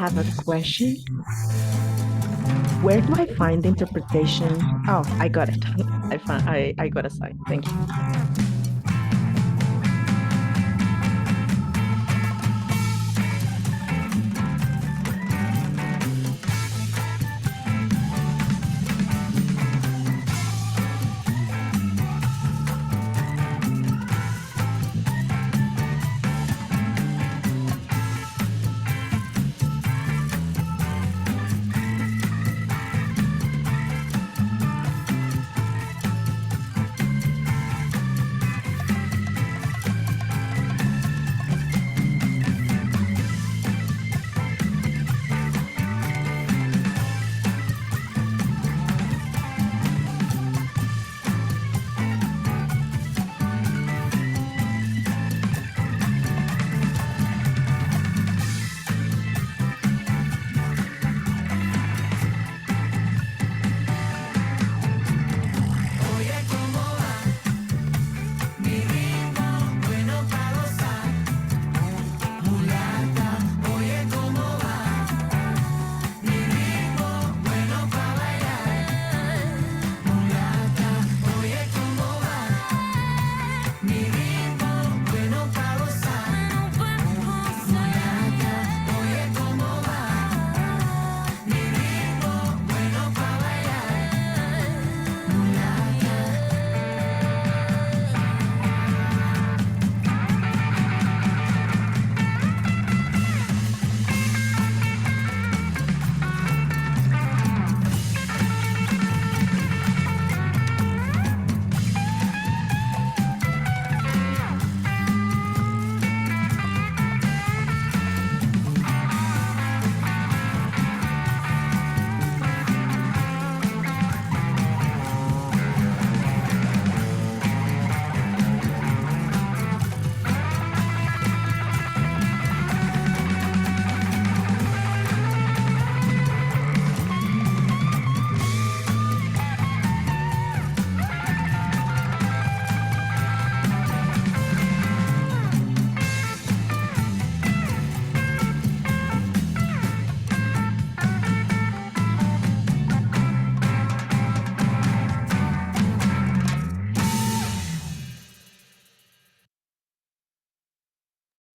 Have a question. Where do I find the interpretation? Oh, I got it. I got a sign. Thank you.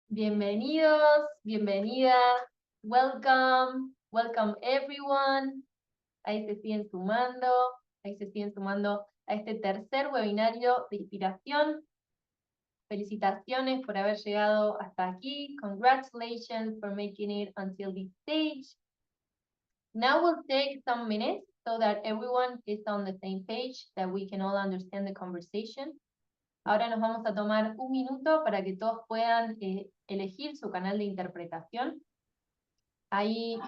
Bienvenidos, bienvenidas, welcome, welcome everyone. Ahí se siguen sumando a este tercer webinario de inspiración. Felicitaciones por haber llegado hasta aquí. Congratulations for making it until this stage. Now we'll take some minutes so that everyone is on the same page, that we can all understand the conversation. Ahora nos vamos a tomar un minuto para que todos puedan elegir su canal de interpretación. Ahí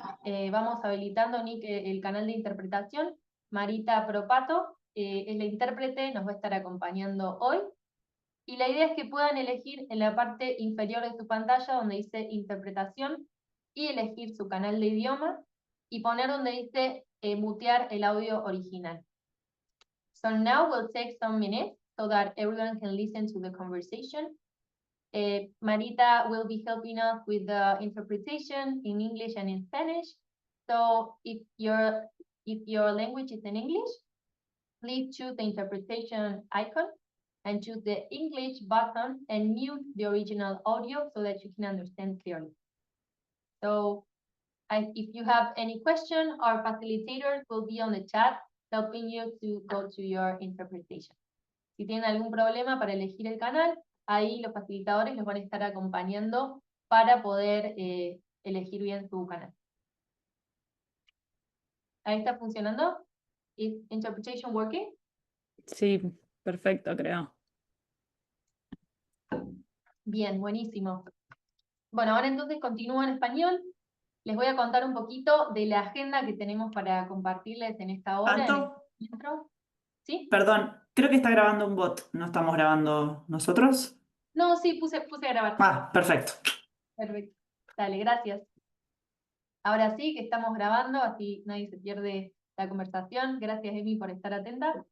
vamos habilitando, Nick, el canal de interpretación. Marita Propato es la intérprete, nos va a estar acompañando hoy. Y la idea es que puedan elegir en la parte inferior de su pantalla donde dice interpretación y elegir su canal de idioma y poner donde dice mutear el audio original. So now we'll take some minutes so that everyone can listen to the conversation. Marita will be helping us with the interpretation in English and in Spanish. So if your language is in English, please choose the interpretation icon and choose the English button and mute the original audio so that you can understand clearly. So if you have any question, our facilitators will be on the chat helping you to go to your interpretation. Si tienen algún problema para elegir el canal, ahí los facilitadores los van a estar acompañando para poder elegir bien su canal. ¿Ahí está funcionando? ¿Is interpretation working? Sí, perfecto, creo. Bien, buenísimo. Bueno, ahora entonces continúo en español. Les voy a contar un poquito de la agenda que tenemos para compartirles en esta hora. ¿Tanto? ¿Sí? Perdón, creo que está grabando un bot. ¿No estamos grabando nosotros? No, sí, puse a grabar. Ah, perfecto. Perfecto. Dale, gracias. Ahora sí que estamos grabando, así nadie se pierde la conversación. Gracias, Emi, por estar atenta.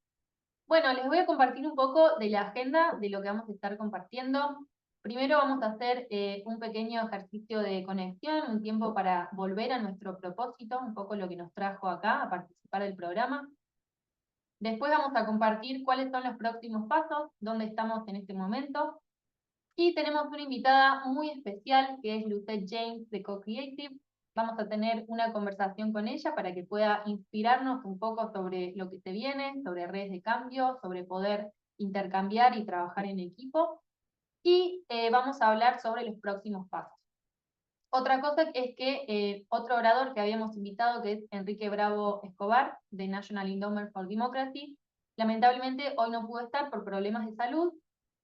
Bueno, les voy a compartir un poco de la agenda, de lo que vamos a estar compartiendo. Primero vamos a hacer un pequeño ejercicio de conexión, un tiempo para volver a nuestro propósito, un poco lo que nos trajo acá a participar del programa. Después vamos a compartir cuáles son los próximos pasos, dónde estamos en este momento. Y tenemos una invitada muy especial, que es Lucette James de Co-Creative. Vamos a tener una conversación con ella para que pueda inspirarnos un poco sobre lo que se viene, sobre redes de cambio, sobre poder intercambiar y trabajar en equipo. Y vamos a hablar sobre los próximos pasos. Otra cosa es que otro orador que habíamos invitado, que es Enrique Bravo Escobar, de National Endowment for Democracy, lamentablemente hoy no pudo estar por problemas de salud,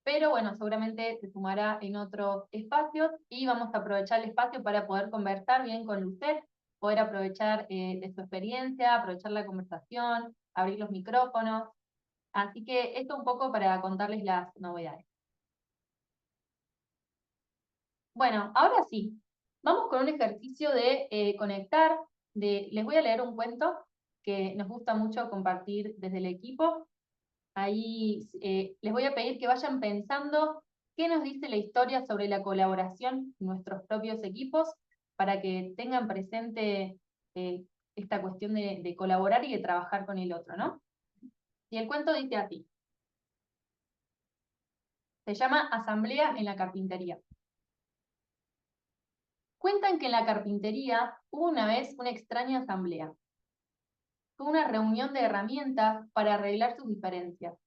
pero bueno, seguramente se sumará en otros espacios y vamos a aprovechar el espacio para poder conversar bien con usted, poder aprovechar de su experiencia, aprovechar la conversación, abrir los micrófonos. Así que esto un poco para contarles las novedades. Bueno, ahora sí, vamos con un ejercicio de conectar. Les voy a leer un cuento que nos gusta mucho compartir desde el equipo. Ahí les voy a pedir que vayan pensando qué nos dice la historia sobre la colaboración en nuestros propios equipos, para que tengan presente esta cuestión de colaborar y de trabajar con el otro, ¿no? Y el cuento dice así. Se llama Asamblea en la Carpintería. Cuentan que en la carpintería hubo una vez una extraña asamblea. Fue una reunión de herramientas para arreglar sus diferencias.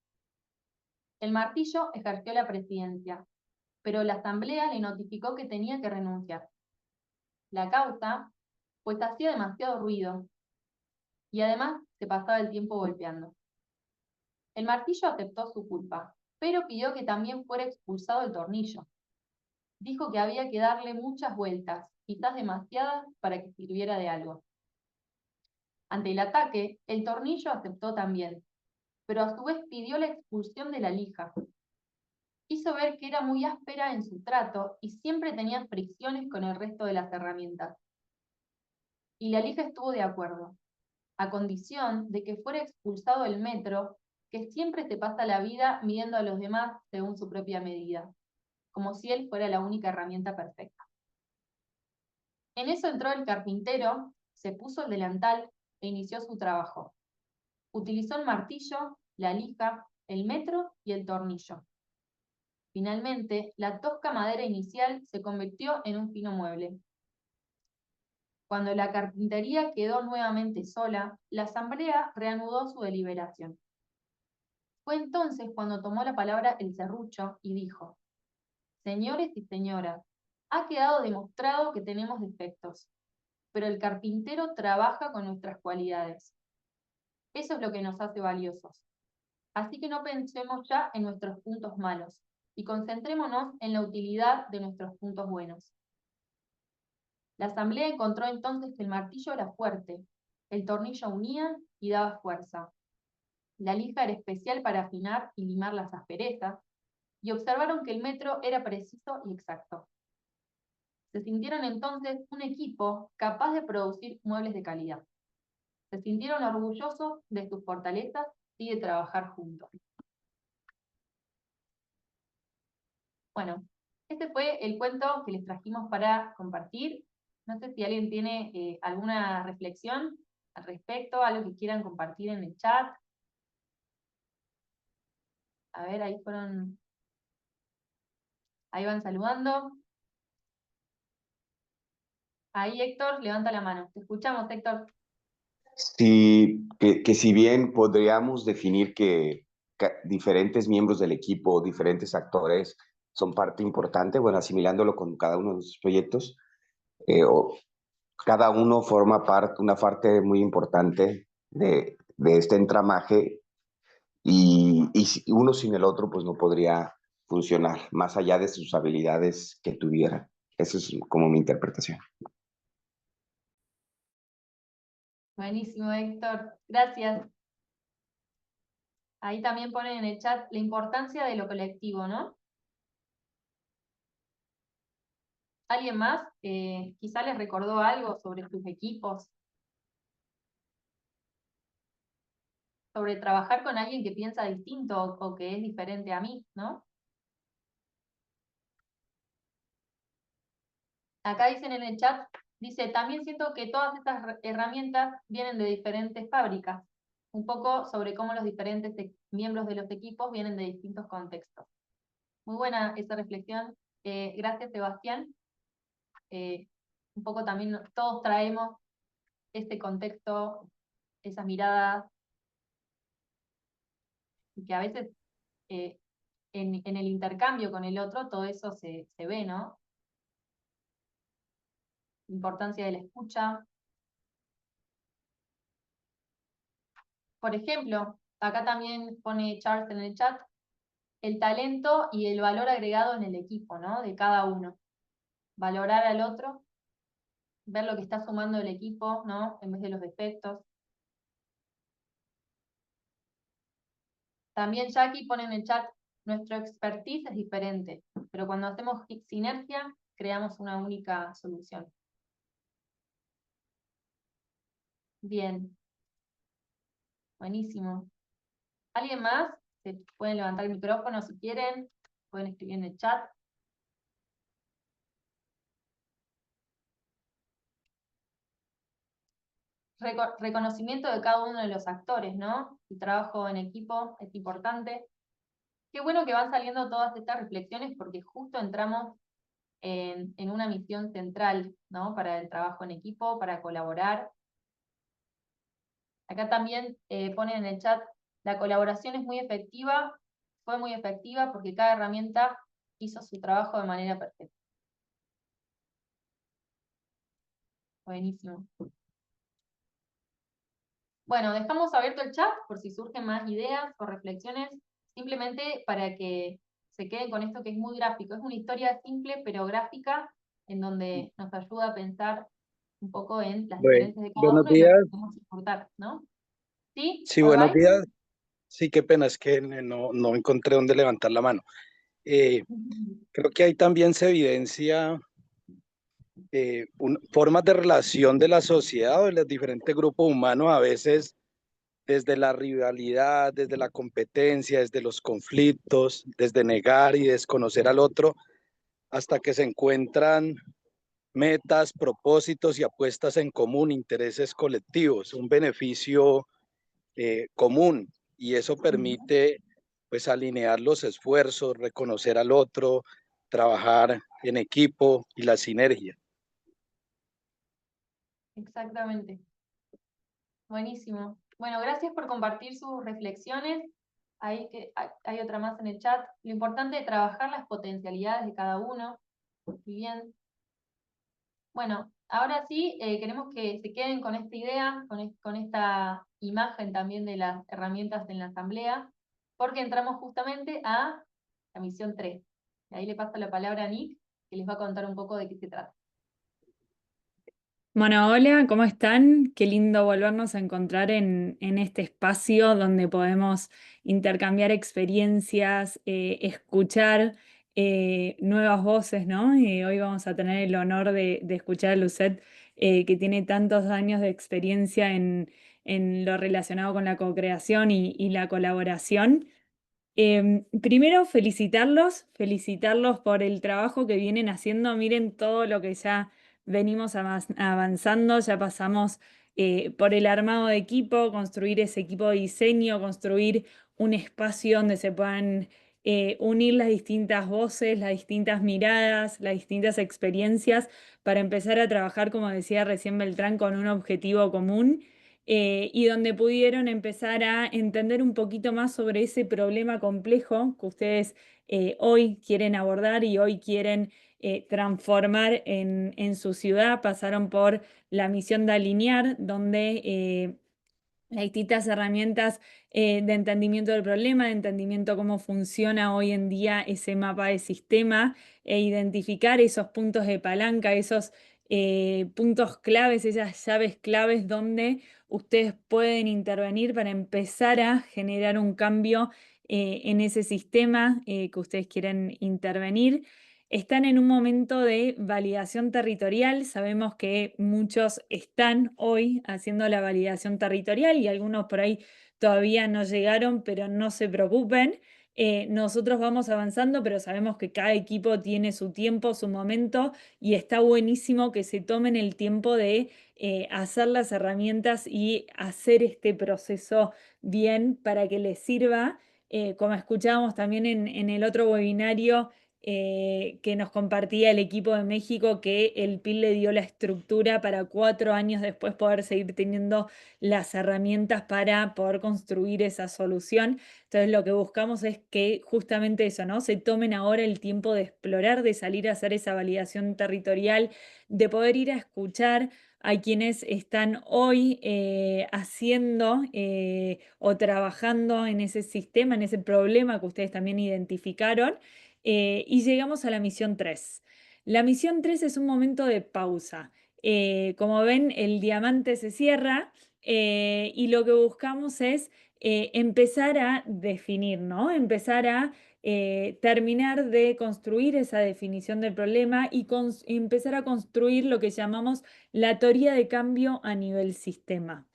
El martillo ejerció la presidencia, pero la asamblea le notificó que tenía que renunciar. La causa, pues hacía demasiado ruido, y además se pasaba el tiempo golpeando. El martillo aceptó su culpa, pero pidió que también fuera expulsado el tornillo. Dijo que había que darle muchas vueltas, quizás demasiadas, para que sirviera de algo. Ante el ataque, el tornillo aceptó también, pero a su vez pidió la expulsión de la lija. Hizo ver que era muy áspera en su trato y siempre tenía fricciones con el resto de las herramientas. Y la lija estuvo de acuerdo, a condición de que fuera expulsado el metro, que siempre se pasa la vida midiendo a los demás según su propia medida, como si él fuera la única herramienta perfecta. En eso entró el carpintero, se puso el delantal e inició su trabajo. Utilizó el martillo, la lija, el metro y el tornillo. Finalmente, la tosca madera inicial se convirtió en un fino mueble. Cuando la carpintería quedó nuevamente sola, la asamblea reanudó su deliberación. Fue entonces cuando tomó la palabra el serrucho y dijo: «Señores y señoras, ha quedado demostrado que tenemos defectos, pero el carpintero trabaja con nuestras cualidades. Eso es lo que nos hace valiosos. Así que no pensemos ya en nuestros puntos malos y concentrémonos en la utilidad de nuestros puntos buenos. La asamblea encontró entonces que el martillo era fuerte, el tornillo unía y daba fuerza. La lija era especial para afinar y limar las asperezas, y observaron que el metro era preciso y exacto. Se sintieron entonces un equipo capaz de producir muebles de calidad. Se sintieron orgullosos de sus fortalezas y de trabajar juntos. Bueno, este fue el cuento que les trajimos para compartir. No sé si alguien tiene alguna reflexión al respecto, algo que quieran compartir en el chat. A ver, ahí van saludando. Ahí Héctor, levanta la mano. Te escuchamos, Héctor. Sí, que si bien podríamos definir que diferentes miembros del equipo, diferentes actores son parte importante, bueno, asimilándolo con cada uno de los proyectos, o cada uno forma parte, una parte muy importante de este entramaje y uno sin el otro pues no podría funcionar, más allá de sus habilidades que tuviera. Esa es como mi interpretación. Buenísimo, Héctor. Gracias. Ahí también ponen en el chat la importancia de lo colectivo, ¿no? ¿Alguien más quizá les recordó algo sobre sus equipos? Sobre trabajar con alguien que piensa distinto o que es diferente a mí, ¿no? Acá dicen en el chat, dice, también siento que todas estas herramientas vienen de diferentes fábricas. Un poco sobre cómo los diferentes miembros de los equipos vienen de distintos contextos. Muy buena esa reflexión. Gracias, Sebastián. Un poco también todos traemos este contexto, esas miradas, y que a veces en el intercambio con el otro todo eso se ve, ¿no? Importancia de la escucha. Por ejemplo, acá también pone Charles en el chat, el talento y el valor agregado en el equipo, ¿no? De cada uno. Valorar al otro, ver lo que está sumando el equipo, ¿no? En vez de los defectos. También Jackie pone en el chat, nuestro expertise es diferente, pero cuando hacemos sinergia, creamos una única solución. Bien. Buenísimo. ¿Alguien más? Se pueden levantar el micrófono si quieren, pueden escribir en el chat. Reconocimiento de cada uno de los actores, ¿no? El trabajo en equipo es importante. Qué bueno que van saliendo todas estas reflexiones porque justo entramos en una misión central, ¿no? Para el trabajo en equipo, para colaborar. Acá también ponen en el chat, la colaboración es muy efectiva, fue muy efectiva porque cada herramienta hizo su trabajo de manera perfecta. Buenísimo. Bueno, dejamos abierto el chat por si surgen más ideas o reflexiones, simplemente para que se queden con esto que es muy gráfico. Es una historia simple pero gráfica en donde nos ayuda a pensar un poco en las diferencias de cada Buenos uno y lo que días. podemos exportar, ¿no? ¿Sí? Sí, ¿All buenos right? días. Sí, qué pena, es que no encontré dónde levantar la mano. Creo que ahí también se evidencia formas de relación de la sociedad o de los diferentes grupos humanos, a veces desde la rivalidad, desde la competencia, desde los conflictos, desde negar y desconocer al otro, hasta que se encuentran metas, propósitos y apuestas en común, intereses colectivos, un beneficio común, y eso permite pues alinear los esfuerzos, reconocer al otro, trabajar en equipo y la sinergia. Exactamente. Buenísimo. Bueno, gracias por compartir sus reflexiones. Hay otra más en el chat. Lo importante es trabajar las potencialidades de cada uno. Muy bien. Bueno, Ahora sí, queremos que se queden con esta idea, con esta imagen también de las herramientas en la asamblea, porque entramos justamente a la misión 3. Y ahí le paso la palabra a Nick, que les va a contar un poco de qué se trata. Bueno, hola, ¿cómo están? Qué lindo volvernos a encontrar en este espacio donde podemos intercambiar experiencias, escuchar nuevas voces, ¿no? Hoy vamos a tener el honor de escuchar a Lucet, que tiene tantos años de experiencia en lo relacionado con la co-creación y la colaboración. Primero, felicitarlos por el trabajo que vienen haciendo. Miren todo lo que ya venimos avanzando, ya pasamos por el armado de equipo, construir ese equipo de diseño, construir un espacio donde se puedan unir las distintas voces, las distintas miradas, las distintas experiencias para empezar a trabajar, como decía recién Beltrán, con un objetivo común, y donde pudieron empezar a entender un poquito más sobre ese problema complejo que ustedes hoy quieren abordar y hoy quieren transformar en su ciudad. Pasaron por la misión de alinear, donde las distintas herramientas de entendimiento del problema, de entendimiento cómo funciona hoy en día ese mapa de sistema, e identificar esos puntos de palanca, esos puntos claves, esas llaves claves donde ustedes pueden intervenir para empezar a generar un cambio en ese sistema que ustedes quieren intervenir. Están en un momento de validación territorial. Sabemos que muchos están hoy haciendo la validación territorial y algunos por ahí todavía no llegaron, pero no se preocupen. Nosotros vamos avanzando, pero sabemos que cada equipo tiene su tiempo, su momento, y está buenísimo que se tomen el tiempo de hacer las herramientas y hacer este proceso bien para que les sirva. Como escuchábamos también en el otro webinario, que nos compartía el equipo de México, que el PIL le dio la estructura para 4 años después poder seguir teniendo las herramientas para poder construir esa solución. Entonces lo que buscamos es que justamente eso, ¿no? Se tomen ahora el tiempo de explorar, de salir a hacer esa validación territorial, de poder ir a escuchar a quienes están hoy haciendo o trabajando en ese sistema, en ese problema que ustedes también identificaron. Y llegamos a la misión 3. La misión 3 es un momento de pausa. Como ven, el diamante se cierra y lo que buscamos es empezar a definir, ¿no? Empezar a terminar de construir esa definición del problema y empezar a construir lo que llamamos la teoría de cambio a nivel sistema.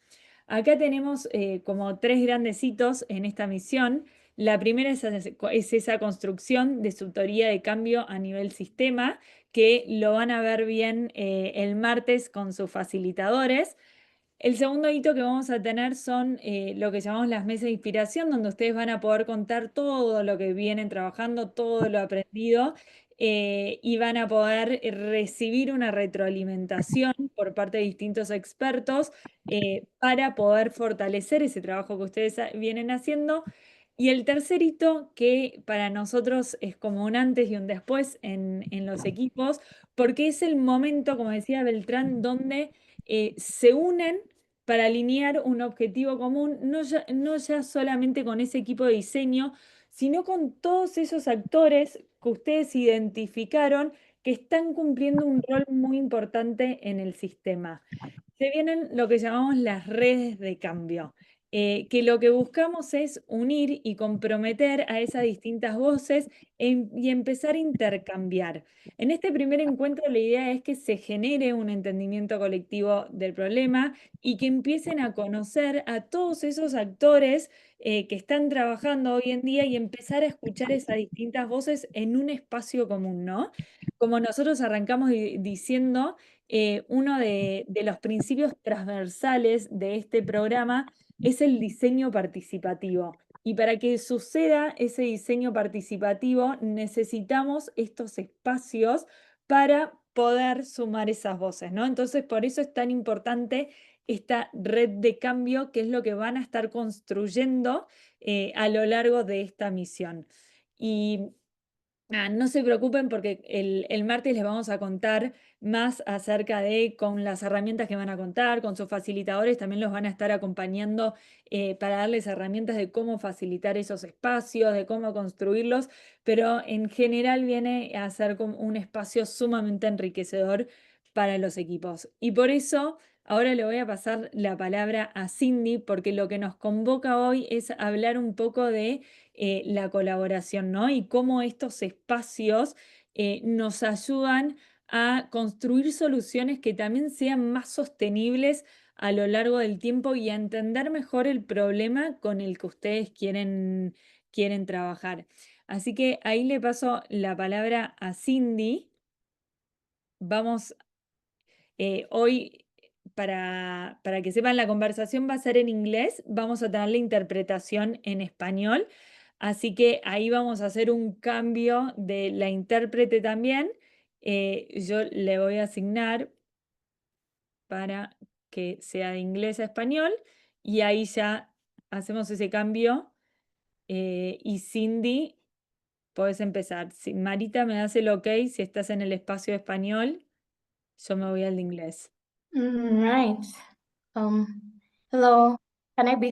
Acá tenemos como 3 grandes hitos en esta misión. La primera es esa construcción de su teoría de cambio a nivel sistema, que lo van a ver bien el martes con sus facilitadores. El segundo hito que vamos a tener son lo que llamamos las mesas de inspiración, donde ustedes van a poder contar todo lo que vienen trabajando, todo lo aprendido, y van a poder recibir una retroalimentación por parte de distintos expertos para poder fortalecer ese trabajo que ustedes vienen haciendo. Y el tercer hito, que para nosotros es como un antes y un después en los equipos, porque es el momento, como decía Beltrán, donde se unen para alinear un objetivo común, no ya solamente con ese equipo de diseño, sino con todos esos actores que ustedes identificaron que están cumpliendo un rol muy importante en el sistema. Se vienen lo que llamamos las redes de cambio, que lo que buscamos es unir y comprometer a esas distintas voces y empezar a intercambiar. En este primer encuentro la idea es que se genere un entendimiento colectivo del problema y que empiecen a conocer a todos esos actores que están trabajando hoy en día y empezar a escuchar esas distintas voces en un espacio común, ¿no? Como nosotros arrancamos diciendo, uno de los principios transversales de este programa es el diseño participativo. Y para que suceda ese diseño participativo, necesitamos estos espacios para poder sumar esas voces, ¿no? Entonces, por eso es tan importante esta red de cambio, que es lo que van a estar construyendo a lo largo de esta misión. Y No se preocupen porque el martes les vamos a contar más acerca de con las herramientas que van a contar, con sus facilitadores, también los van a estar acompañando para darles herramientas de cómo facilitar esos espacios, de cómo construirlos, pero en general viene a ser como un espacio sumamente enriquecedor para los equipos. Y por eso ahora le voy a pasar la palabra a Cindy porque lo que nos convoca hoy es hablar un poco de la colaboración, ¿no? Y cómo estos espacios nos ayudan a construir soluciones que también sean más sostenibles a lo largo del tiempo y a entender mejor el problema con el que ustedes quieren trabajar. Así que ahí le paso la palabra a Cindy. Vamos, hoy, para que sepan, la conversación va a ser en inglés, vamos a tener la interpretación en español, así que ahí vamos a hacer un cambio de la intérprete también. Yo le voy a asignar para que sea de inglés a español y ahí ya hacemos ese cambio. Y Cindy, puedes empezar. Si Marita me das el ok si estás en el espacio de español, yo me voy al de inglés. Right. Hello. Can I be?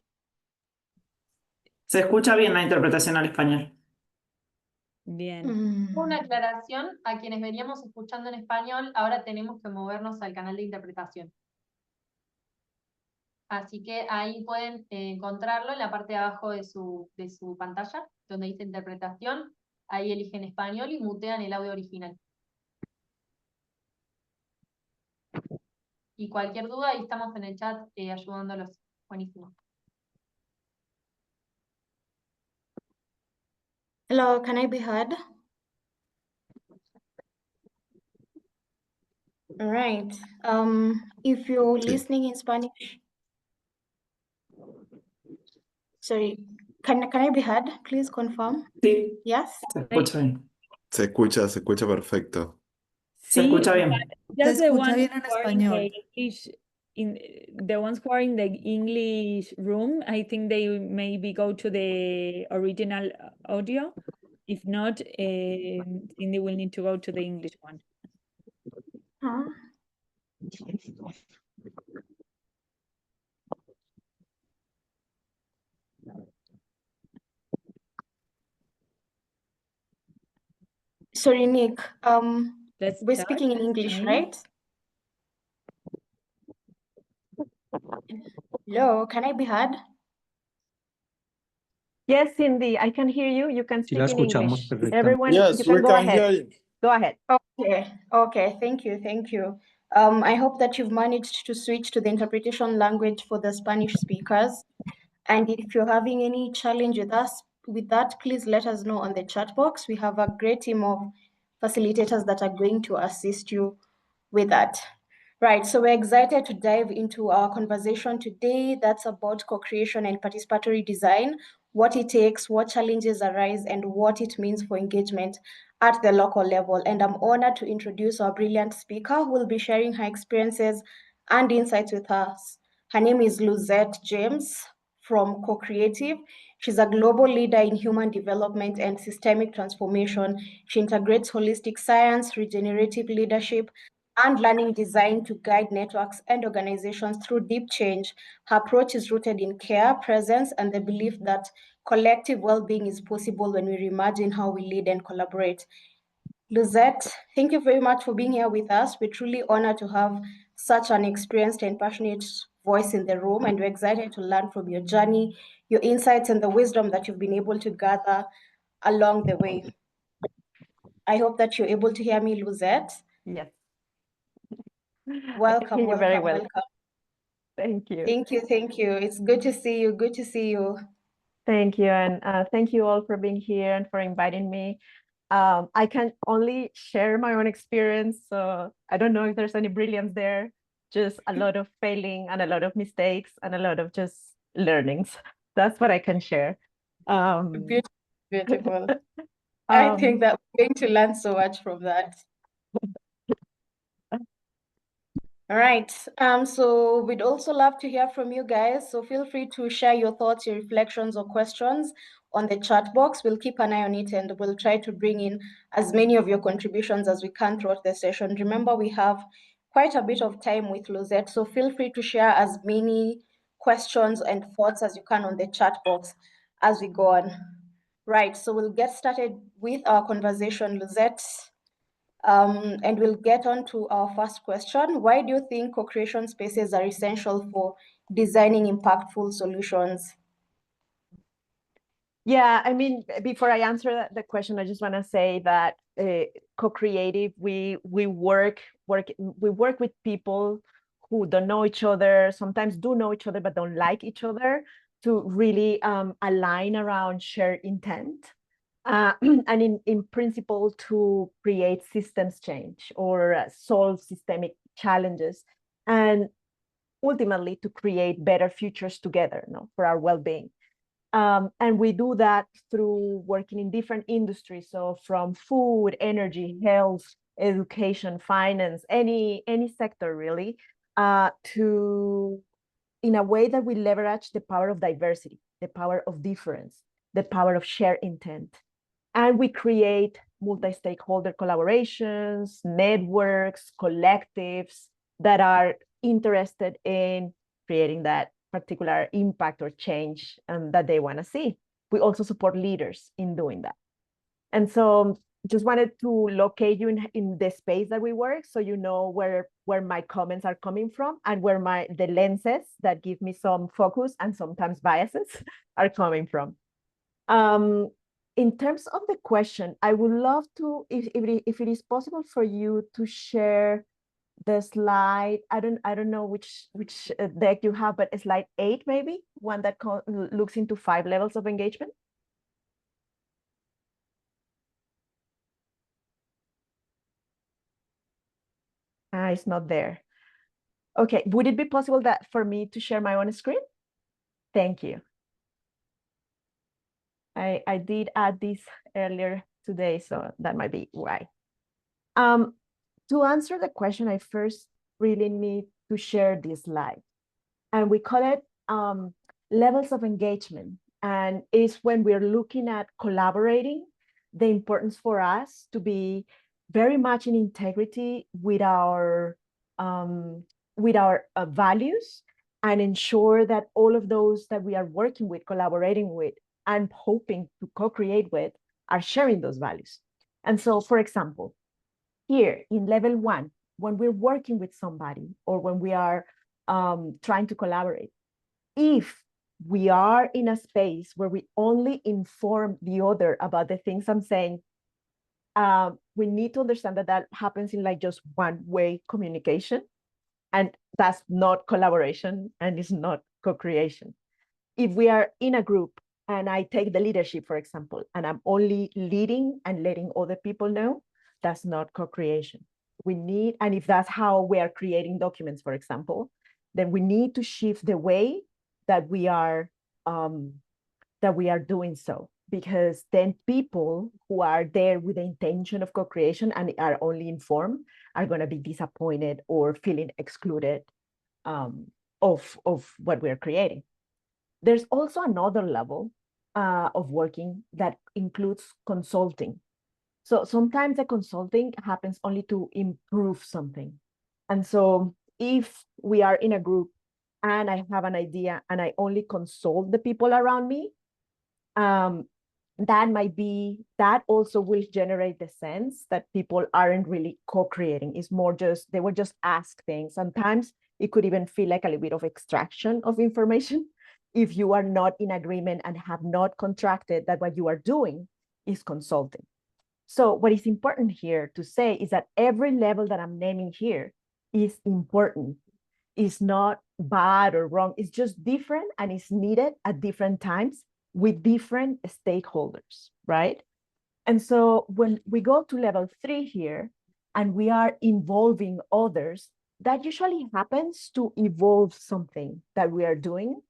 Se escucha bien la interpretación al español. Bien. Una aclaración, a quienes veníamos escuchando en español, ahora tenemos que movernos al canal de interpretación. Así que ahí pueden encontrarlo en la parte de abajo de su pantalla, donde dice interpretación. Ahí eligen español y mutean el audio original. Y cualquier duda, ahí estamos en el chat ayudándolos. Buenísimo. Hello, can I be heard? All right. If you're listening in Spanish, sorry, can I be heard? Please confirm. Sí, Yes. se escucha bien. Se escucha perfecto. Se Sí, escucha bien. just Se the escucha ones bien en who are in the español. English, the ones who are in the English room, I think they maybe go to the original audio. If not, Cindy will need to go to the English one. Huh? Sorry, Nick. Let's We're start. speaking in English, Ahí. right? Hello, can I be heard? Yes, Cindy, I can hear you. You can Sí la speak in escuchamos English. perfectamente. Everyone, Yes, you can we go can ahead. hear you. Go ahead. Okay, thank you. I hope that you've managed to switch to the interpretation language for the Spanish speakers. And if you're having any challenge with that, please let us know on the chat box. We have a great team of facilitators that are going to assist you with that. Right, so we're excited to dive into our conversation today. That's about co-creation and participatory design, what it takes, what challenges arise, and what it means for engagement at the local level. And I'm honored to introduce our brilliant speaker who will be sharing her experiences and insights with us. Her name is Luzette James from Co-Creative. She's a global leader in human development and systemic transformation. She integrates holistic science, regenerative leadership, and learning design to guide networks and organizations through deep change. Her approach is rooted in care, presence, and the belief that collective well-being is possible when we reimagine how we lead and collaborate. Luzette, thank you very much for being here with us. We're truly honored to have such an experienced and passionate voice in the room, and we're excited to learn from your journey, your insights, and the wisdom that you've been able to gather along the way. I hope that you're able to hear me, Luzette. Yes. I Welcome, can hear you very well. welcome. Thank you. Thank you. It's good to see you. Thank you. And thank you all for being here and for inviting me. I can only share my own experience. So I don't know if there's any brilliance there, just a lot of failing and a lot of mistakes and a lot of just learnings. That's what I can share. Beautiful. I think that we're going to learn so much from that. All right. So we'd also love to hear from you guys. So feel free to share your thoughts, your reflections, or questions on the chat box. We'll keep an eye on it and we'll try to bring in as many of your contributions as we can throughout the session. Remember, we have quite a bit of time with Luzette, so feel free to share as many questions and thoughts as you can on the chat box as we go on. Right, so we'll get started with our conversation, Luzette. And we'll get on to our first question. Why do you think co-creation spaces are essential for designing impactful solutions? Yeah, I mean, before I answer the question, I just want to say that co-creative, we work with people who don't know each other, sometimes do know each other but don't like each other, to really align around shared intent. And in principle, to create systems change or solve systemic challenges, and ultimately to create better futures together, for our well-being. And we do that through working in different industries, so from food, energy, health, education, finance, any sector really, to in a way that we leverage the power of diversity, the power of difference, the power of shared intent. And we create multi-stakeholder collaborations, networks, collectives that are interested in creating that particular impact or change that they want to see. We also support leaders in doing that. And so just wanted to locate you in the space that we work, so you know where my comments are coming from and where the lenses that give me some focus and sometimes biases are coming from. In terms of the question, I would love to, if it is possible for you to share the slide. I don't know which deck you have, but slide 8 maybe, one that looks into 5 levels of engagement. It's not there. Okay, would it be possible that for me to share my own screen? Thank you. I did add this earlier today, so that might be why. To answer the question, I first really need to share this slide. And we call it levels of engagement. And it's when we're looking at collaborating, the importance for us to be very much in integrity with our values, and ensure that all of those that we are working with, collaborating with, and hoping to co-create with are sharing those values. And so, for example, here in level 1, when we're working with somebody or when we are trying to collaborate, if we are in a space where we only inform the other about the things I'm saying, we need to understand that that happens in like just one-way communication, and that's not collaboration and it's not co-creation. If we are in a group and I take the leadership, for example, and I'm only leading and letting other people know, that's not co-creation. We need, and if that's how we are creating documents, for example, then we need to shift the way that we are doing so, because then people who are there with the intention of co-creation and are only informed are going to be disappointed or feeling excluded of what we're creating. There's also another level of working that includes consulting. So sometimes the consulting happens only to improve something. And so if we are in a group and I have an idea and I only consult the people around me, that also will generate the sense that people aren't really co-creating. It's more just, they were just asked things. Sometimes it could even feel like a little bit of extraction of information if you are not in agreement and have not contracted that what you are doing is consulting. So what is important here to say is that every level that I'm naming here is important. It's not bad or wrong. It's just different, and it's needed at different times with different stakeholders, right? And so when we go to level 3 here and we are involving others, that usually happens to evolve something that we are doing.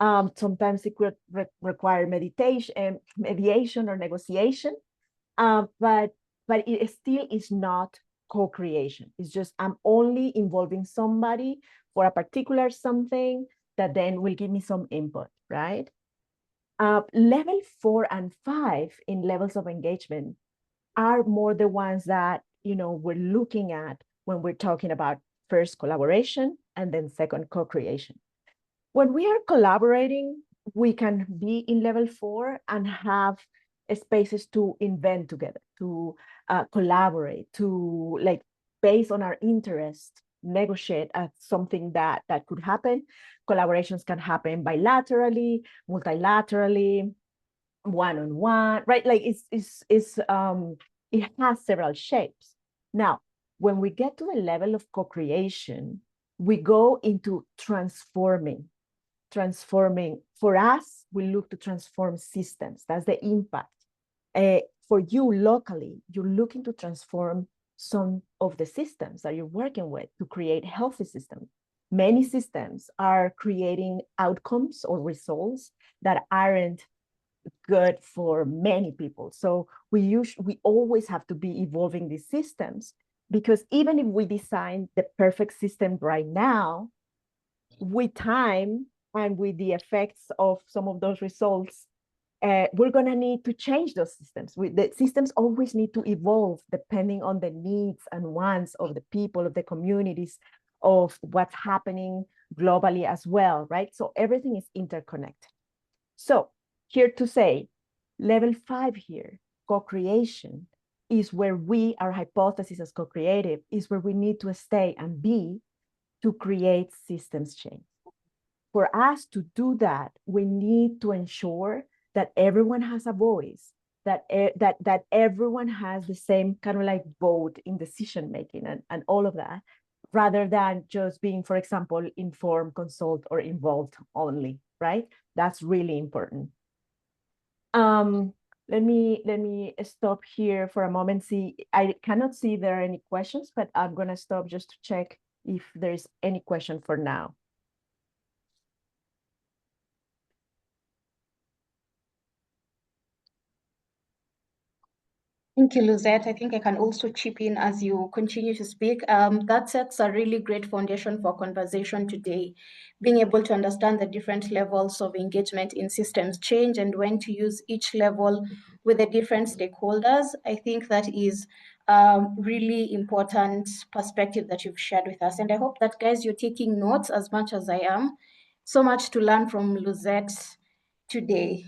Sometimes it could require mediation or negotiation, but it still is not co-creation. It's just I'm only involving somebody for a particular something that then will give me some input, right? Level 4 and 5 in levels of engagement are more the ones that, we're looking at when we're talking about first collaboration and then second co-creation. When we are collaborating, we can be in level 4 and have spaces to invent together, to collaborate, to like based on our interest, negotiate at something that could happen. Collaborations can happen bilaterally, multilaterally, one-on-one, right? Like it has several shapes. Now, when we get to the level of co-creation, we go into transforming. For us, we look to transform systems. That's the impact. For you locally, you're looking to transform some of the systems that you're working with to create healthy systems. Many systems are creating outcomes or results that aren't good for many people. So we always have to be evolving these systems, because even if we design the perfect system right now, with time and with the effects of some of those results, we're going to need to change those systems. The systems always need to evolve depending on the needs and wants of the people, of the communities, of what's happening globally as well, right? So everything is interconnected. So here to say, level 5 here, co-creation, is where our hypothesis as co-creative is where we need to stay and be to create systems change. For us to do that, we need to ensure that everyone has a voice, that everyone has the same kind of like vote in decision making and all of that, rather than just being, for example, informed, consult, or involved only, right? That's really important. Let me stop here for a moment. I cannot see there are any questions, but I'm gonna stop just to check if there's any question for now. Thank you, Lizette. I think I can also chip in as you continue to speak. That sets a really great foundation for conversation today. Being able to understand the different levels of engagement in systems change and when to use each level with the different stakeholders. I think that is a really important perspective that you've shared with us. And I hope that, guys, you're taking notes as much as I am. So much to learn from Lizette today.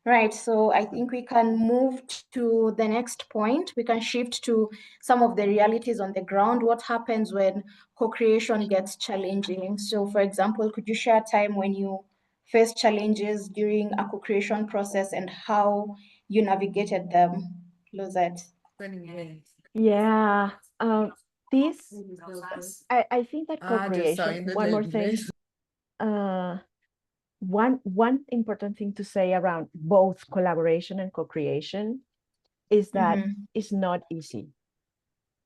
Right, so I think we can move to the next point. We can shift to some of the realities on the ground. What happens when co-creation gets challenging? So for example, could you share a time when you faced challenges during a co-creation process and how you navigated them, Lizette? Yeah, this, I think that co-creation, one more thing. One important thing to say around both collaboration and co-creation is that it's not easy.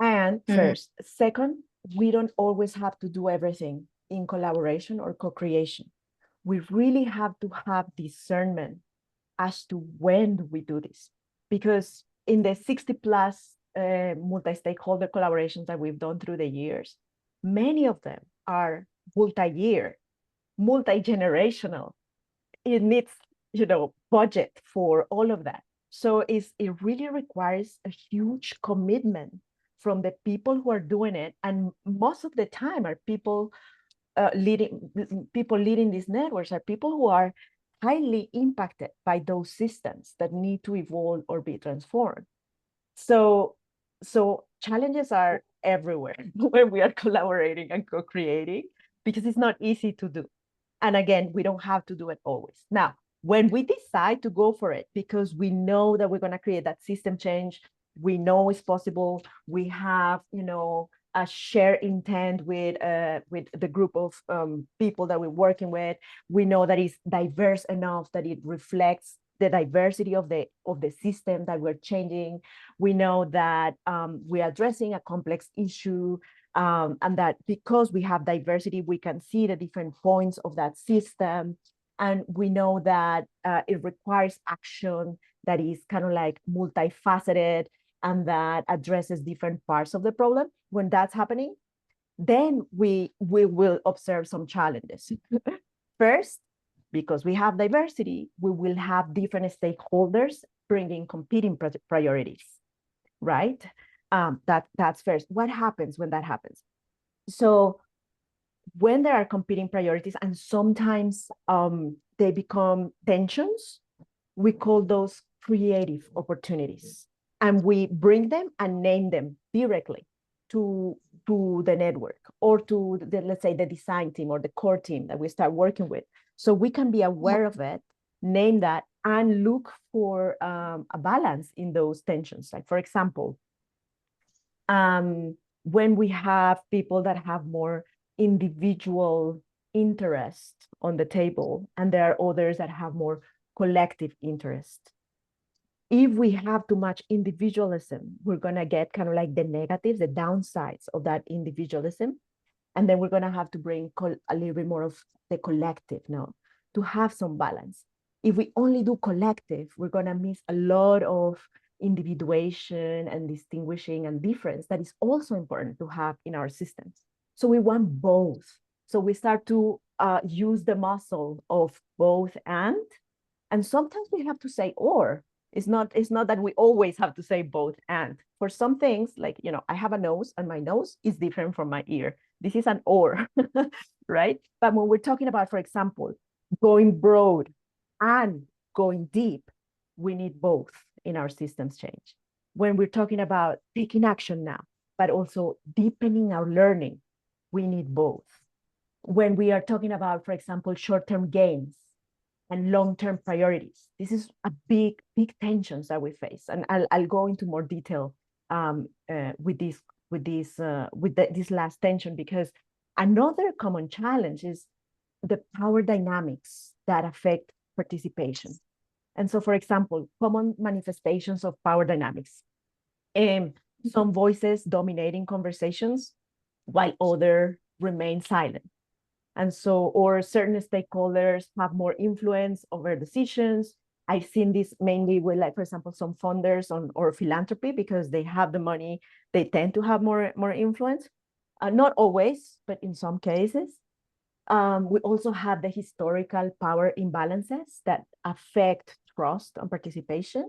And first, second, we don't always have to do everything in collaboration or co-creation. We really have to have discernment as to when we do this, because in the 60 plus multi-stakeholder collaborations that we've done through the years, many of them are multi-year, multi-generational. It needs, budget for all of that. So it really requires a huge commitment from the people who are doing it. And most of the time are people leading these networks are people who are highly impacted by those systems that need to evolve or be transformed. So challenges are everywhere when we are collaborating and co-creating, because it's not easy to do. And again, we don't have to do it always. Now, when we decide to go for it, because we know that we're going to create that system change, we know it's possible, we have, a shared intent with the group of people that we're working with, we know that it's diverse enough that it reflects the diversity of the system that we're changing. We know that we're addressing a complex issue, and that because we have diversity, we can see the different points of that system. And we know that it requires action that is kind of like multifaceted and that addresses different parts of the problem. When that's happening, then we will observe some challenges. First, because we have diversity, we will have different stakeholders bringing competing priorities, right? That's first. What happens when that happens? So when there are competing priorities and sometimes they become tensions, we call those creative opportunities. And we bring them and name them directly to the network or to the, let's say, the design team or the core team that we start working with. So we can be aware of it, name that, and look for a balance in those tensions. Like, for example, when we have people that have more individual interest on the table, and there are others that have more collective interest. If we have too much individualism, we're going to get kind of like the negatives, the downsides of that individualism. And then we're going to have to bring a little bit more of the collective now to have some balance. If we only do collective, we're going to miss a lot of individuation and distinguishing and difference that is also important to have in our systems. So we want both. So we start to use the muscle of both and sometimes we have to say or. It's not that we always have to say both and. For some things, like, you know, I have a nose and my nose is different from my ear. This is an or, right? But when we're talking about, for example, going broad and going deep, we need both in our systems change. When we're talking about taking action now, but also deepening our learning, we need both. When we are talking about, for example, short-term gains and long-term priorities, this is a big tensions that we face. And I'll go into more detail with this last tension, because another common challenge is the power dynamics that affect participation. And so, for example, common manifestations of power dynamics. Some voices dominating conversations while others remain silent. And so, or certain stakeholders have more influence over decisions. I've seen this mainly with, like, for example, some funders or philanthropy, because they have the money, they tend to have more influence. Not always, but in some cases. We also have the historical power imbalances that affect trust and participation.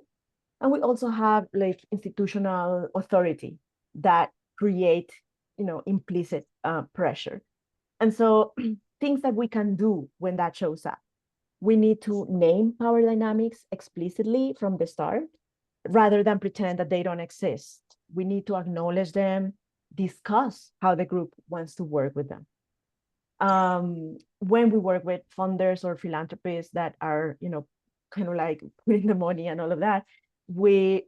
And we also have, like, institutional authority that create, you know, implicit pressure. And so things that we can do when that shows up, we need to name power dynamics explicitly from the start, rather than pretend that they don't exist. We need to acknowledge them, discuss how the group wants to work with them. When we work with funders or philanthropists that are, you know, kind of like putting the money and all of that, we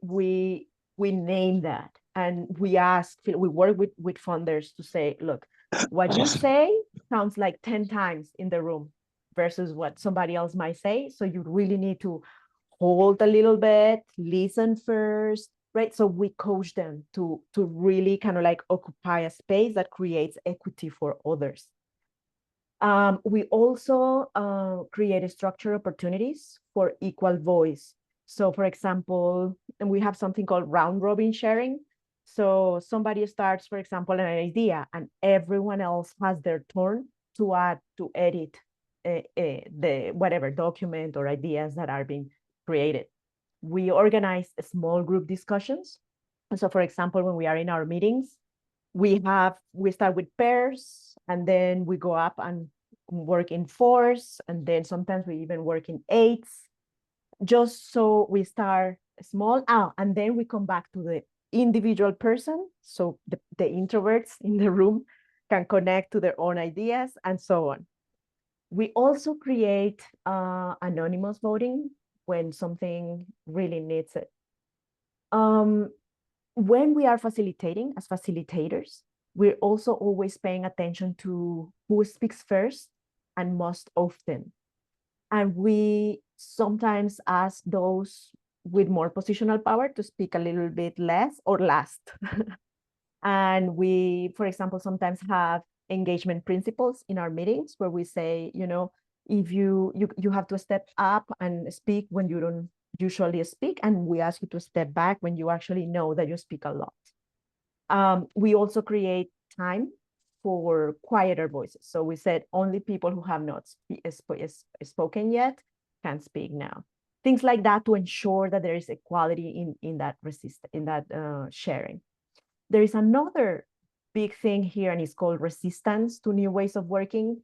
name that, and we work with funders to say, look, what you say sounds like 10 times in the room versus what somebody else might say. So you really need to hold a little bit, listen first, right? So we coach them to really kind of like occupy a space that creates equity for others. We also create structured opportunities for equal voice. So, for example, and we have something called round robin sharing. So somebody starts, for example, an idea, and everyone else has their turn to add, to edit the whatever document or ideas that are being created. We organize small group discussions. And so, for example, when we are in our meetings, we start with pairs, and then we go up and work in fours, and then sometimes we even work in eights, just so we start small, and then we come back to the individual person, so the introverts in the room can connect to their own ideas, and so on. We also create anonymous voting when something really needs it. When we are facilitating, as facilitators, we're also always paying attention to who speaks first and most often. And we sometimes ask those with more positional power to speak a little bit less or last. And we, for example, sometimes have engagement principles in our meetings where we say, you know, if you have to step up and speak when you don't usually speak, and we ask you to step back when you actually know that you speak a lot. We also create time for quieter voices. So we said only people who have not spoken yet can speak now. Things like that to ensure that there is equality in that sharing. There is another big thing here, and it's called resistance to new ways of working.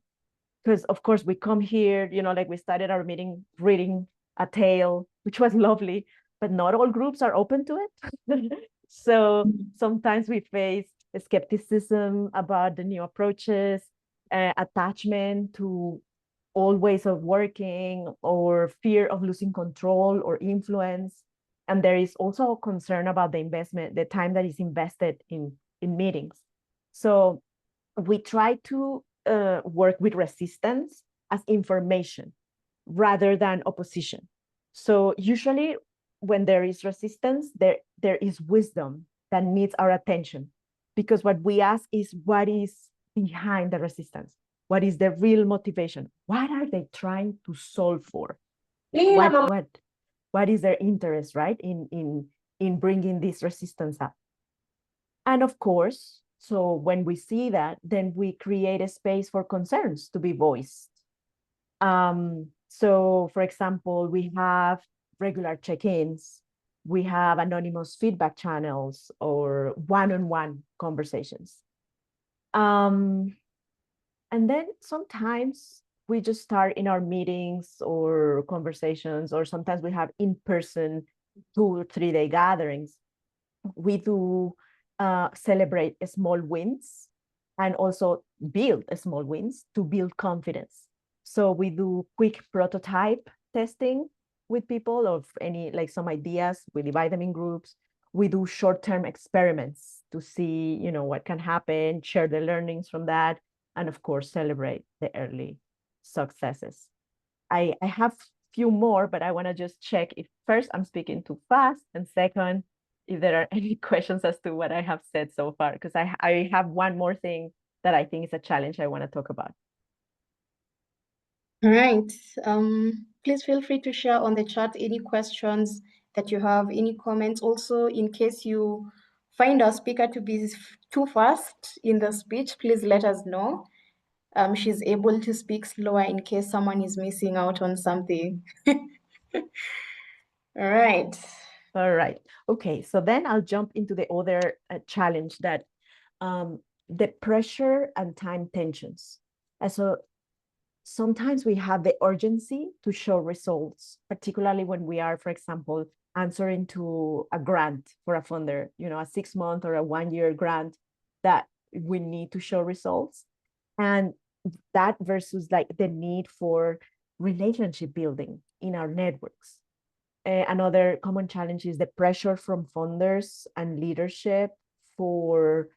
Because of course we come here, like we started our meeting reading a tale, which was lovely, but not all groups are open to it. So sometimes we face skepticism about the new approaches, attachment to old ways of working, or fear of losing control or influence. And there is also a concern about the time that is invested in meetings. So we try to work with resistance as information rather than opposition. So usually when there is resistance, there is wisdom that needs our attention, because what we ask is, what is behind the resistance? What is the real motivation? What are they trying to solve for? What is their interest, right, in bringing this resistance up? And of course, so when we see that, then we create a space for concerns to be voiced. So for example, we have regular check-ins, we have anonymous feedback channels, or one-on-one conversations. And then sometimes we just start in our meetings or conversations, or sometimes we have in-person 2 or 3 day gatherings. We do celebrate small wins and also build small wins to build confidence. So we do quick prototype testing with people of some ideas. We divide them in groups. We do short-term experiments to see, what can happen, share the learnings from that, and of course, celebrate the early successes. I have few more, but I want to just check if first I'm speaking too fast, and second, if there are any questions as to what I have said so far, because I have one more thing that I think is a challenge I want to talk about. All right. Please feel free to share on the chat any questions that you have, any comments. Also, in case you find our speaker to be too fast in the speech, please let us know. She's able to speak slower in case someone is missing out on something. All right. All right. Okay. So then I'll jump into the other challenge, that the pressure and time tensions. And so sometimes we have the urgency to show results, particularly when we are, for example, answering to a grant for a funder, a 6-month or a 1-year grant that we need to show results. And that versus the need for relationship building in our networks. Another common challenge is the pressure from funders and leadership for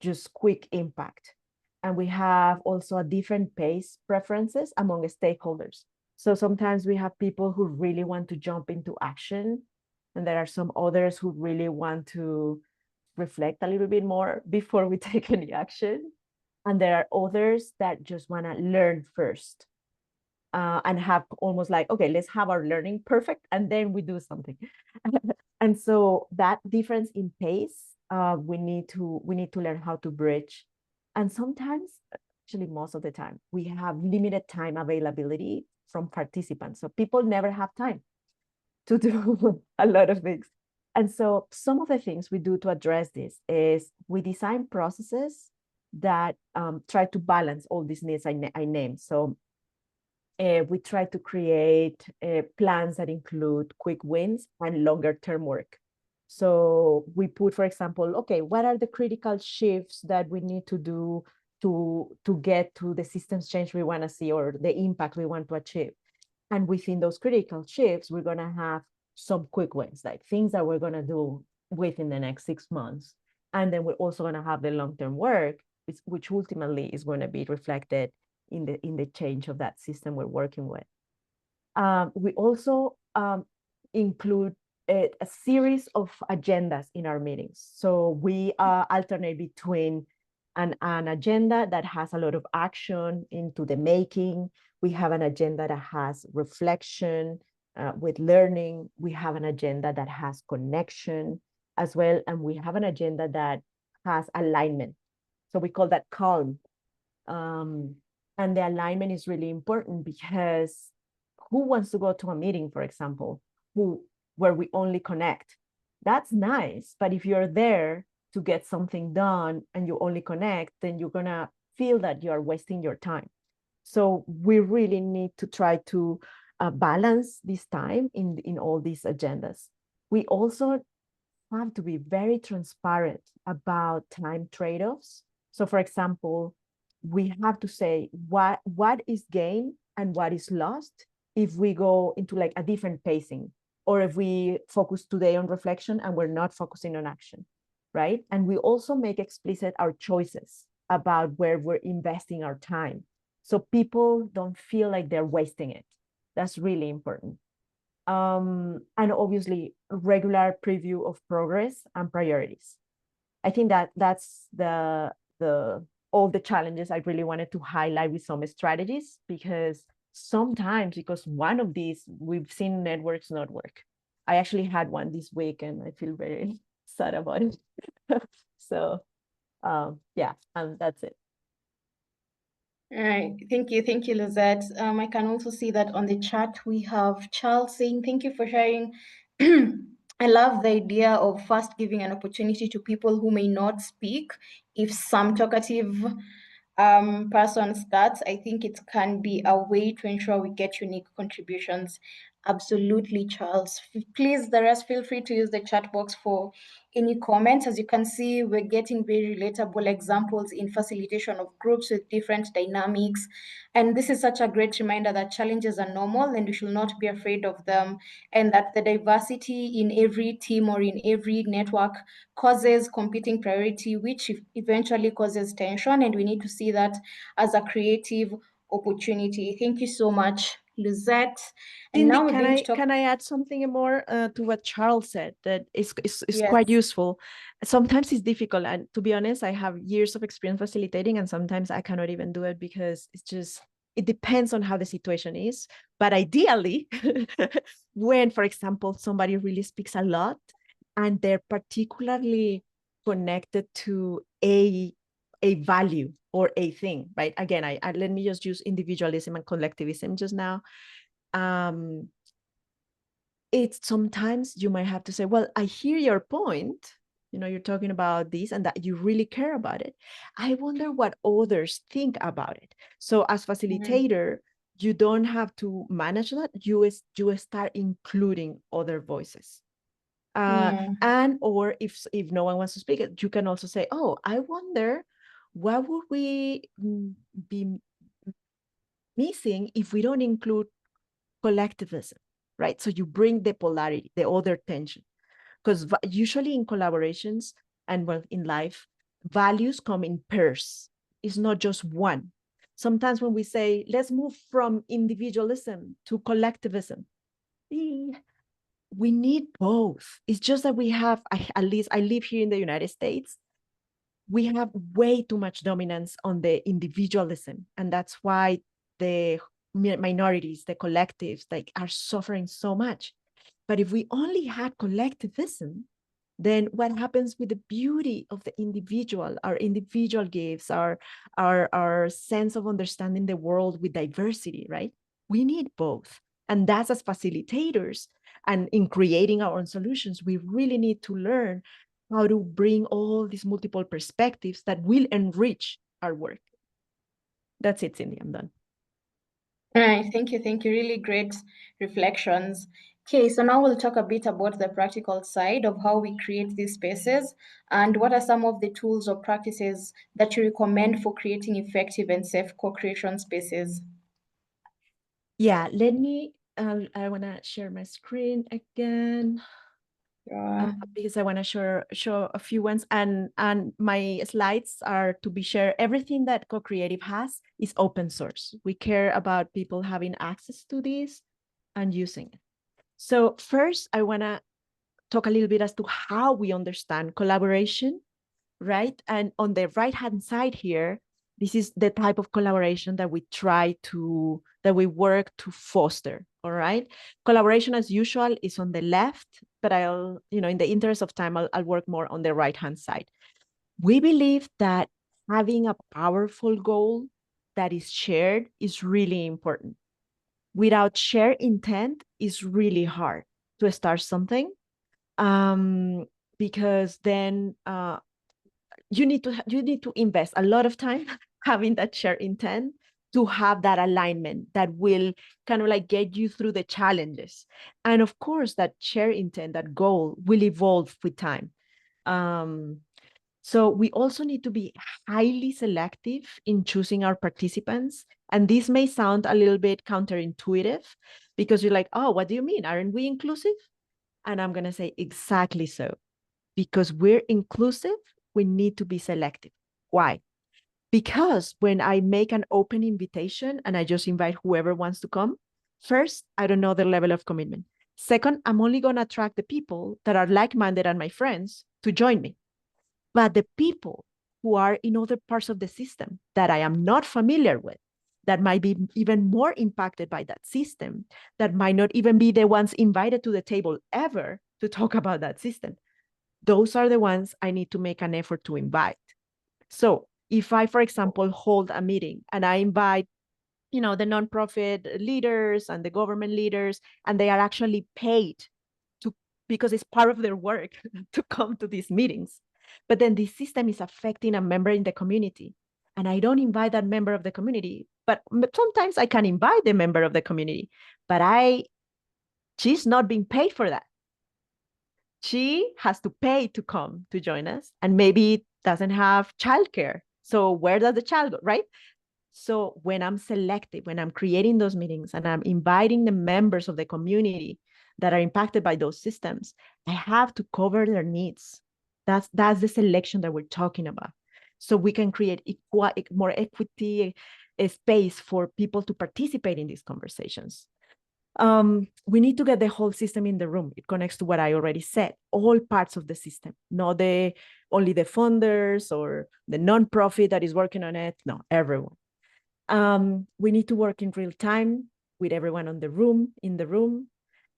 just quick impact. And we have also a different pace preferences among stakeholders. So sometimes we have people who really want to jump into action, and there are some others who really want to reflect a little bit more before we take any action. And there are others that just want to learn first. And have almost okay, let's have our learning perfect, and then we do something. And so that difference in pace, we need to learn how to bridge. And sometimes, actually most of the time, we have limited time availability from participants. So people never have time to do a lot of things. And so some of the things we do to address this is we design processes that try to balance all these needs I named. So we try to create plans that include quick wins and longer term work. So we put, for example, okay, what are the critical shifts that we need to do to get to the systems change we want to see, or the impact we want to achieve? And within those critical shifts, we're going to have some quick wins, like things that we're going to do within the next 6 months. And then we're also going to have the long-term work, which ultimately is going to be reflected in the change of that system we're working with. We also include a series of agendas in our meetings. So we alternate between an agenda that has a lot of action into the making. We have an agenda that has reflection with learning. We have an agenda that has connection as well. And we have an agenda that has alignment. So we call that calm. And the alignment is really important because who wants to go to a meeting, for example, where we only connect? That's nice, but if you're there to get something done and you only connect, then you're gonna feel that you are wasting your time. So we really need to try to balance this time in all these agendas. We also have to be very transparent about time trade-offs. So for example, we have to say what is gained and what is lost if we go into like a different pacing, or if we focus today on reflection and we're not focusing on action, right? And we also make explicit our choices about where we're investing our time, so people don't feel like they're wasting it. That's really important. And obviously regular preview of progress and priorities. I think that that's the all the challenges I really wanted to highlight with some strategies, because sometimes, because one of these, we've seen networks not work. I actually had one this week and I feel very sad about it. So yeah, that's it. All right, thank you, Lizette. I can also see that on the chat we have Charles saying, thank you for sharing. I love the idea of first giving an opportunity to people who may not speak. If some talkative person starts, I think it can be a way to ensure we get unique contributions. Absolutely, Charles. Please, the rest, feel free to use the chat box for any comments. As you can see, we're getting very relatable examples in facilitation of groups with different dynamics. And this is such a great reminder that challenges are normal and we should not be afraid of them. And that the diversity in every team or in every network causes competing priority, which eventually causes tension. And we need to see that as a creative opportunity. Thank you so much, Lizette. And Cindy, now we're going to talk. can I add something more to what Charles said that is Yes. quite useful? Sometimes it's difficult, and to be honest, I have years of experience facilitating, and sometimes I cannot even do it because it depends on how the situation is. But ideally, when, for example, somebody really speaks a lot and they're particularly connected to a value or a thing, right? Again, I let me just use individualism and collectivism just now. It's sometimes you might have to say, well, I hear your point. You're talking about this and that you really care about it. I wonder what others think about it. So as facilitator, you don't have to manage that. You start including other voices. And or if no one wants to speak it, you can also say, oh, I wonder what would we be missing if we don't include collectivism, right? So you bring the polarity, the other tension, because usually in collaborations and well, in life, values come in pairs. It's not just one. Sometimes when we say, let's move from individualism to collectivism, we need both. It's just that we have, at least I live here in the United States, we have way too much dominance on the individualism. And that's why the minorities, the collectives, like are suffering so much. But if we only had collectivism, then what happens with the beauty of the individual, our individual gifts, our sense of understanding the world with diversity, right? We need both. And that's as facilitators. And in creating our own solutions, we really need to learn how to bring all these multiple perspectives that will enrich our work. That's it, Cindy, I'm done. All right, thank you. Really great reflections. Okay, so now we'll talk a bit about the practical side of how we create these spaces and what are some of the tools or practices that you recommend for creating effective and safe co-creation spaces. Yeah, let me, I wanna share my screen again. Because I want to show a few ones, and my slides are to be shared. Everything that Co-Creative has is open source. We care about people having access to this and using it. So first, I want to talk a little bit as to how we understand collaboration, right? And on the right-hand side here, this is the type of collaboration that we work to foster, all right? Collaboration as usual is on the left, but I'll, in the interest of time, I'll work more on the right-hand side. We believe that having a powerful goal that is shared is really important. Without shared intent, it's really hard to start something, because then you need to invest a lot of time having that shared intent to have that alignment that will kind of like get you through the challenges. And of course, that shared intent, that goal will evolve with time. So we also need to be highly selective in choosing our participants. And this may sound a little bit counterintuitive because you're like, oh, what do you mean? Aren't we inclusive? And I'm going to say exactly so. Because we're inclusive, we need to be selective. Why? Because when I make an open invitation and I just invite whoever wants to come, first, I don't know their level of commitment. Second, I'm only going to attract the people that are like-minded and my friends to join me. But the people who are in other parts of the system that I am not familiar with, that might be even more impacted by that system, that might not even be the ones invited to the table ever to talk about that system, those are the ones I need to make an effort to invite. So if I, for example, hold a meeting and I invite, the nonprofit leaders and the government leaders, and they are actually paid to, because it's part of their work to come to these meetings. But then this system is affecting a member in the community. And I don't invite that member of the community, but sometimes I can invite the member of the community, but she's not being paid for that. She has to pay to come to join us, and maybe doesn't have childcare. So where does the child go, right? So when I'm selective, when I'm creating those meetings and I'm inviting the members of the community that are impacted by those systems, I have to cover their needs. That's the selection that we're talking about. So we can create more equity, a space for people to participate in these conversations. We need to get the whole system in the room. It connects to what I already said, all parts of the system, not only the funders or the nonprofit that is working on it. No, everyone. We need to work in real time with everyone in the room,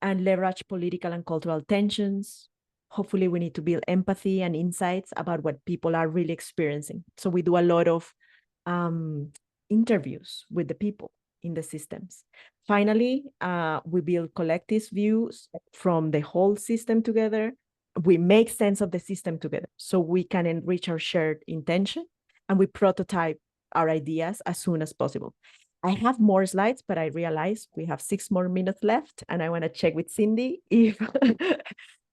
and leverage political and cultural tensions. Hopefully, we need to build empathy and insights about what people are really experiencing. So we do a lot of interviews with the people in the systems. Finally, we build collective views from the whole system together. We make sense of the system together so we can enrich our shared intention, and we prototype our ideas as soon as possible. I have more slides, but I realize we have 6 more minutes left, and I want to check with Cindy if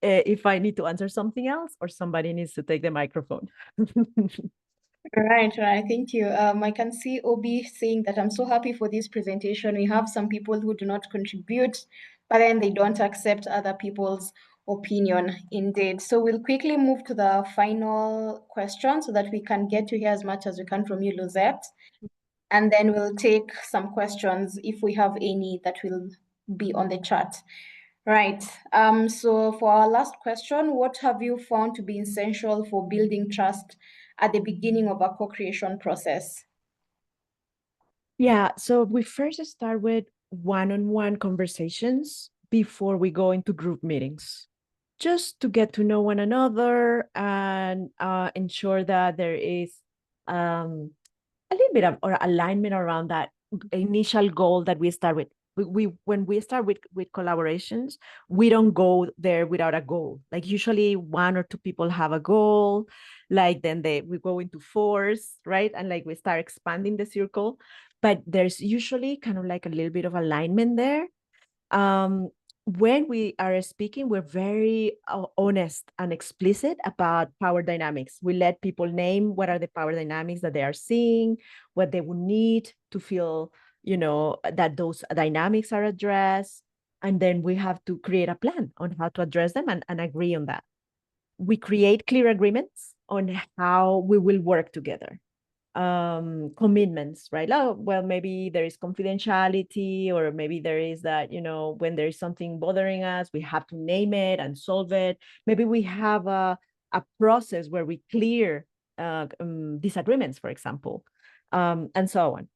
if I need to answer something else or somebody needs to take the microphone. Right, thank you. I can see Obi saying that I'm so happy for this presentation. We have some people who do not contribute, but then they don't accept other people's opinion indeed. So we'll quickly move to the final question so that we can get to hear as much as we can from you, Luzette. And then we'll take some questions if we have any that will be on the chat. Right. So for our last question, what have you found to be essential for building trust at the beginning of a co-creation process? Yeah, so we first start with one-on-one conversations before we go into group meetings, just to get to know one another and ensure that there is a little bit of or alignment around that initial goal that we start with. When we start with collaborations, we don't go there without a goal. Like usually 1 or 2 people have a goal, like then we go into force, right? And like we start expanding the circle, but there's usually kind of like a little bit of alignment there. When we are speaking, we're very honest and explicit about power dynamics. We let people name what are the power dynamics that they are seeing, what they would need to feel, that those dynamics are addressed. And then we have to create a plan on how to address them and agree on that. We create clear agreements on how we will work together. Commitments, right? Oh, well, maybe there is confidentiality, or maybe there is that, when there is something bothering us, we have to name it and solve it. Maybe we have a process where we clear disagreements, for example, and so on.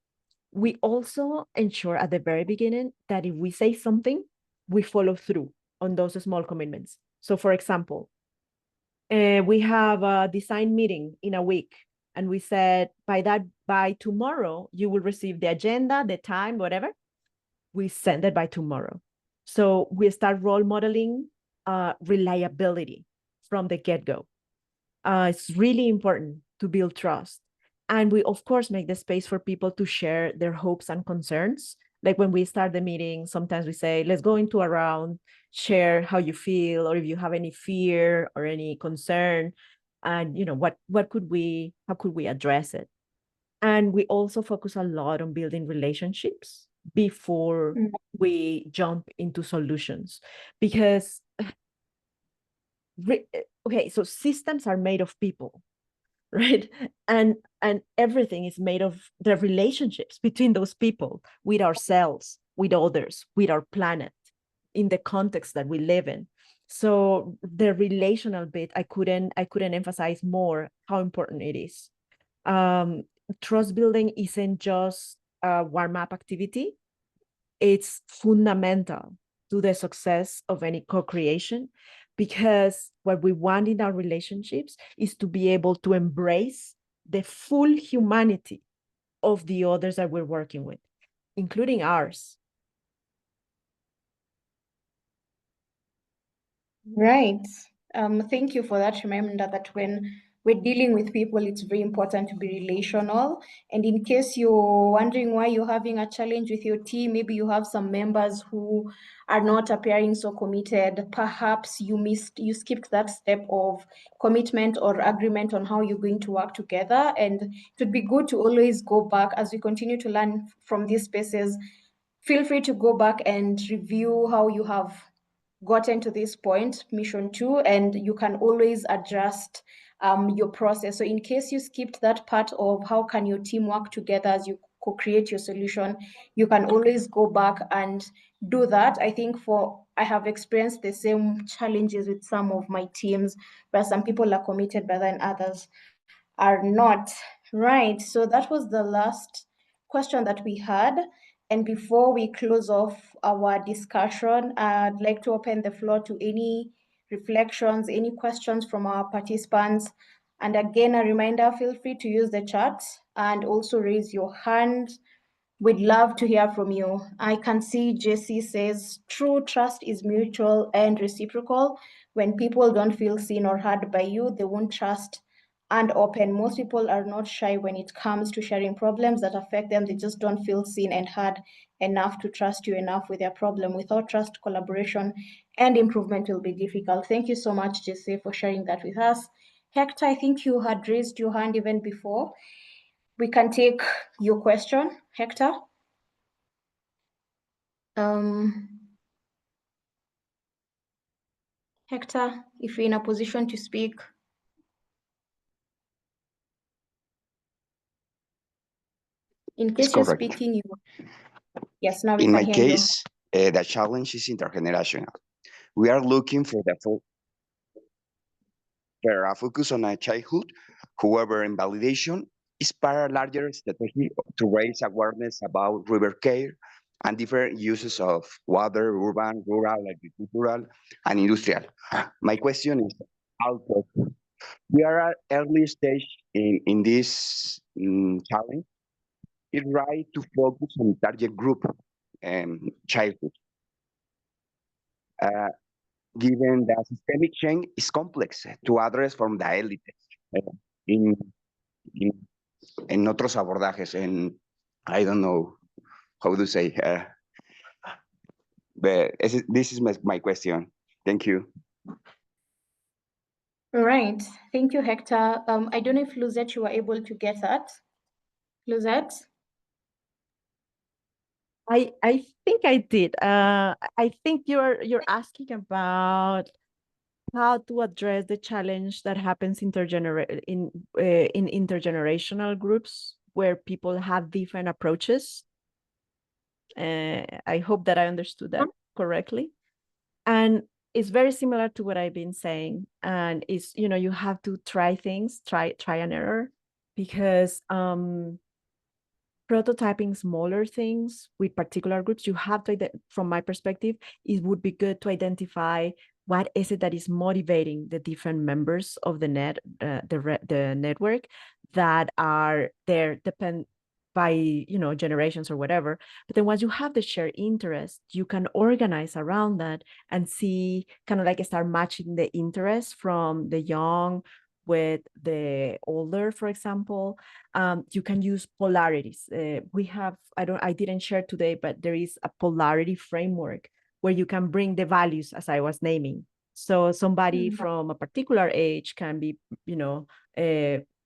We also ensure at the very beginning that if we say something, we follow through on those small commitments. So, for example, we have a design meeting in a week, And we said, by tomorrow, you will receive the agenda, the time, whatever. We send it by tomorrow. So we start role modeling reliability from the get-go. It's really important to build trust. And we, of course, make the space for people to share their hopes and concerns. Like when we start the meeting, sometimes we say, let's go into a round, share how you feel, or if you have any fear or any concern, and how could we address it? And we also focus a lot on building relationships before we jump into solutions, because okay, so systems are made of people, right? And everything is made of the relationships between those people, with ourselves, with others, with our planet, in the context that we live in. So the relational bit, I couldn't emphasize more how important it is. Trust building isn't just a warm-up activity. It's fundamental to the success of any co-creation, because what we want in our relationships is to be able to embrace the full humanity of the others that we're working with, including ours. Right. Thank you for that reminder that when we're dealing with people, it's very important to be relational. And in case you're wondering why you're having a challenge with your team, maybe you have some members who are not appearing so committed. Perhaps you skipped that step of commitment or agreement on how you're going to work together. And it would be good to always go back as we continue to learn from these spaces. Feel free to go back and review how you have gotten to this point, mission 2, and you can always adjust your process. So in case you skipped that part of how can your team work together as you co-create your solution, you can always go back and do that. I think I have experienced the same challenges with some of my teams, where some people are committed, but then others are not. Right, so that was the last question that we had. And before we close off our discussion, I'd like to open the floor to any reflections, any questions from our participants. And again, a reminder, feel free to use the chat and also raise your hand. We'd love to hear from you. I can see Jesse says, true trust is mutual and reciprocal. When people don't feel seen or heard by you, they won't trust and open. Most people are not shy when it comes to sharing problems that affect them. They just don't feel seen and heard enough to trust you enough with their problem. Without trust, collaboration and improvement will be difficult. Thank you so much, Jesse, for sharing that with us. Hector, I think you had raised your hand even before. We can take your question, Hector. Hector, if you're in a position to speak. In case you're correct. speaking, yes, now we In can my hear you. case, the challenge is intergenerational. We are looking for a focus on a childhood. However, invalidation is part of a larger strategy to raise awareness about river care and different uses of water, urban, rural, agricultural, and industrial. My question is, also, we are at early stage in this challenge. It's right to focus on target group childhood. Given that systemic change is complex to address from the elites in, in, en otros abordajes, and I don't know how to say, but this is my question. Thank you. All right, thank you, Hector. I don't know if Luzette, you were able to get that. Luzette? I think I did. I think you're asking about how to address the challenge that happens in intergenerational groups where people have different approaches. I hope that I understood that correctly. And it's very similar to what I've been saying. And it's, you have to try things, try and error, because prototyping smaller things with particular groups, you have to, from my perspective, it would be good to identify what is it that is motivating the different members of the network, that are there depend by, you know, generations or whatever. But then once you have the shared interest, you can organize around that and see, kind of like start matching the interest from the young with the older, for example. You can use polarities. We have, I didn't share today, but there is a polarity framework where you can bring the values as I was naming. So somebody from a particular age can be, you know,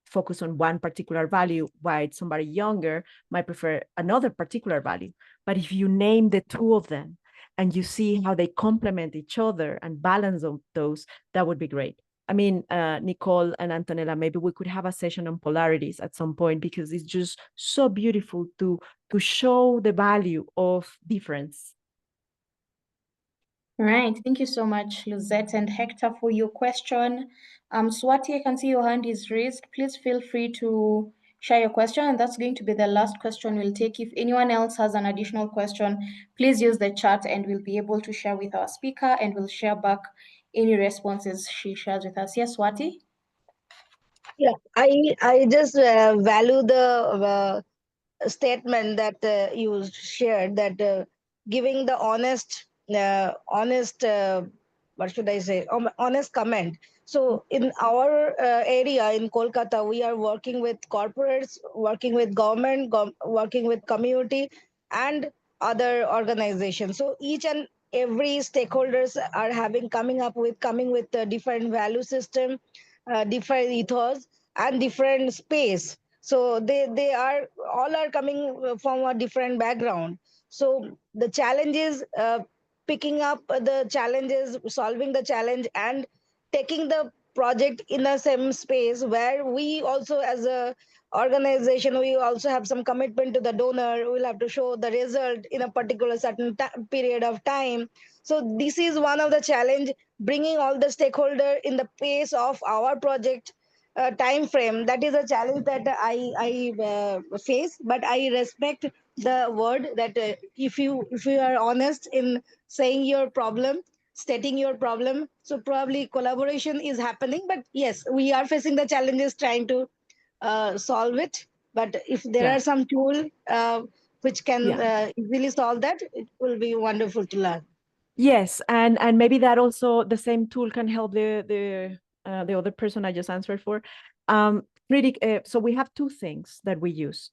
focus on one particular value, while somebody younger might prefer another particular value. But if you name the two of them and you see how they complement each other and balance of those, that would be great. I mean, Nicole and Antonella, maybe we could have a session on polarities at some point, because it's just so beautiful to show the value of difference. Right. Thank you so much, Luzette and Hector, for your question. Swati, I can see your hand is raised. Please feel free to share your question, and that's going to be the last question we'll take. If anyone else has an additional question, please use the chat and we'll be able to share with our speaker, and we'll share back any responses she shares with us. Yes, Swati? Yeah, I just value the statement that you shared, that giving the honest what should I say, honest comment. So in our area in Kolkata, we are working with corporates, working with government, working with community and other organizations. So each and every stakeholders are coming with a different value system, different ethos and different space. So they are all are coming from a different background. So the challenge is picking up the challenges, solving the challenge, and taking the project in the same space where we also, as a organization, we also have some commitment to the donor. We'll have to show the result in a particular certain period of time. So this is one of the challenge, bringing all the stakeholder in the pace of our project time frame. That is a challenge that I face, but I respect the word that if you are honest in saying your problem, stating your problem, so probably collaboration is happening. But yes, we are facing the challenges trying to solve it. But if there are some tool which can easily solve that, it will be wonderful to learn. Yes, and maybe that also, the same tool can help the other person I just answered for. So we have two things that we use.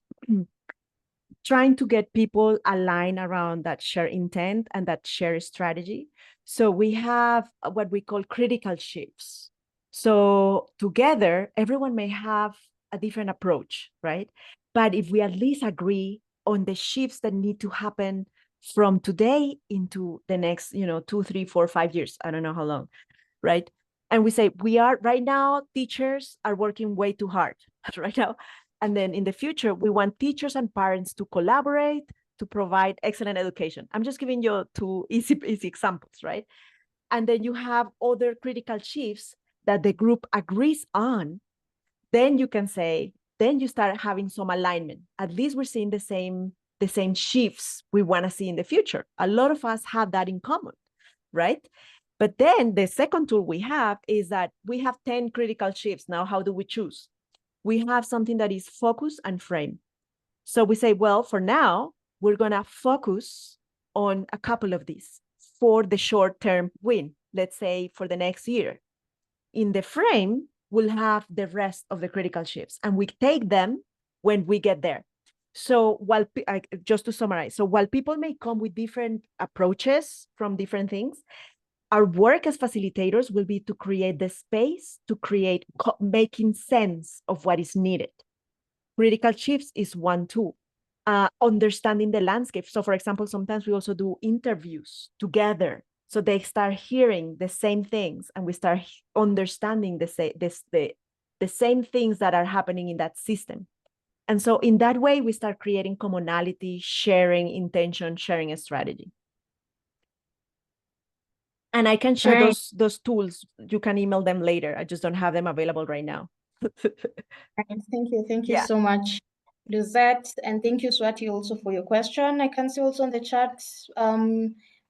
Trying to get people aligned around that shared intent and that shared strategy. So we have what we call critical shifts. So together, everyone may have a different approach, right? But if we at least agree on the shifts that need to happen from today into the next, 2, 3, 4, 5 years, I don't know how long, right? And we say, we are right now, teachers are working way too hard right now. And then in the future, we want teachers and parents to collaborate to provide excellent education. I'm just giving you two easy examples, right? And then you have other critical shifts that the group agrees on. Then you can say, then you start having some alignment. At least we're seeing the same shifts we want to see in the future. A lot of us have that in common, right? But then the second tool we have is that we have 10 critical shifts. Now, how do we choose? We have something that is focus and frame. So we say, well, for now, we're going to focus on a couple of these for the short-term win, let's say for the next year. In the frame, we'll have the rest of the critical shifts, and we take them when we get there. So while, just to summarize, so while people may come with different approaches from different things, our work as facilitators will be to create the space, to create making sense of what is needed. Critical shifts is one tool. Understanding the landscape. So for example, sometimes we also do interviews together. So they start hearing the same things and we start understanding the same things that are happening in that system. And so in that way, we start creating commonality, sharing intention, sharing a strategy. And I can share those tools. You can email them later. I just don't have them available right now. Thank you so much, Lizette, and thank you, Swati, also for your question. I can see also on the chat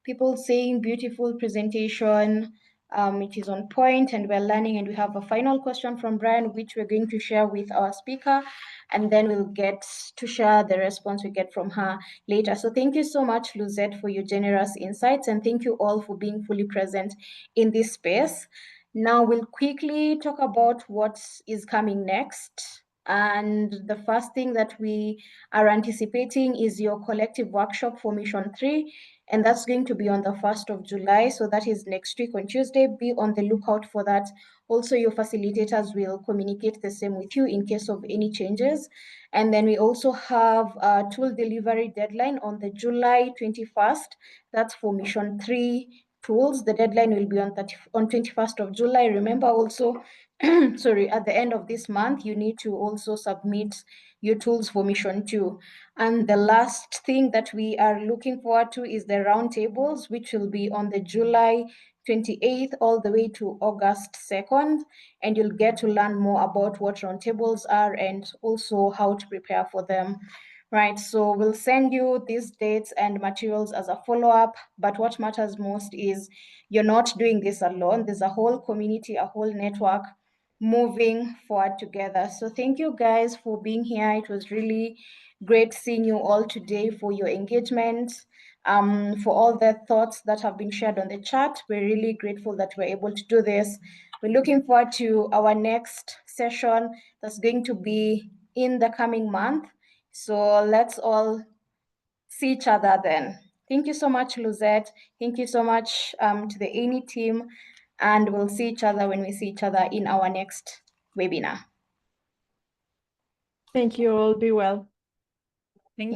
people saying beautiful presentation. It is on point and we're learning, and we have a final question from Brian, which we're going to share with our speaker, and then we'll get to share the response we get from her later. So thank you so much, Luzette, for your generous insights, and thank you all for being fully present in this space. Now we'll quickly talk about what is coming next. And the first thing that we are anticipating is your collective workshop for Mission 3. And that's going to be on the 1st of July. So that is next week on Tuesday. Be on the lookout for that. Also, your facilitators will communicate the same with you in case of any changes. And then we also have a tool delivery deadline on the July 21st. That's for Mission 3 tools. The deadline will be on 21st of July. Remember also, sorry, at the end of this month, you need to also submit your tools for Mission 2. And the last thing that we are looking forward to is the roundtables, which will be on the July 28th all the way to August 2nd. And you'll get to learn more about what roundtables are and also how to prepare for them. Right, so we'll send you these dates and materials as a follow-up, but what matters most is you're not doing this alone. There's a whole community, a whole network moving forward together. So thank you guys for being here. It was really great seeing you all today, for your engagement, for all the thoughts that have been shared on the chat. We're really grateful that we're able to do this. We're looking forward to our next session that's going to be in the coming month. So let's all see each other then. Thank you so much, Luzette. Thank you so much to the ANI team. And we'll see each other when we see each other in our next webinar. Thank you all. Be well. Thank